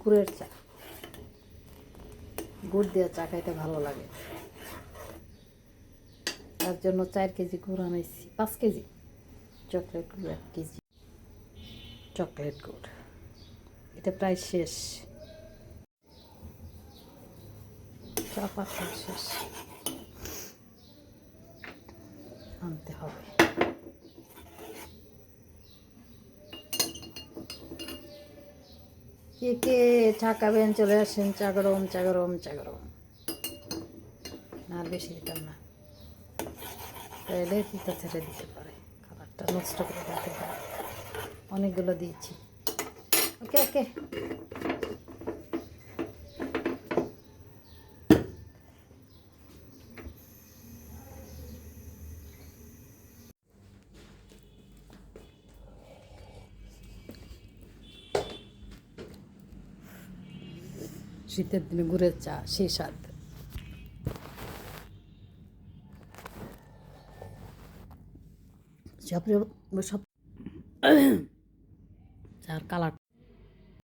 গুড়ের চা, গুড় দিয়ে চা খাইতে ভালো লাগে। তার জন্য 4 কেজি গুড় আনাইছি, 5 কেজি চকলেট গুড়, 1 কেজি চকলেট গুড়। এটা প্রায় শেষ, চা পাতা শেষ, আনতে হবে। কে কে চা খাবেন চলে আসেন। চা গরম, চা গরম, চা গরম। আর বেশি দিতাম না, তাহলে তিতা ছেড়ে দিতে পারে, খাবারটা নষ্ট করে দিতে পারে। অনেকগুলো দিয়েছি। ওকে ওকে। শীতের দিনে গুড়ের চা সেই স্বাদ। সব চার কালার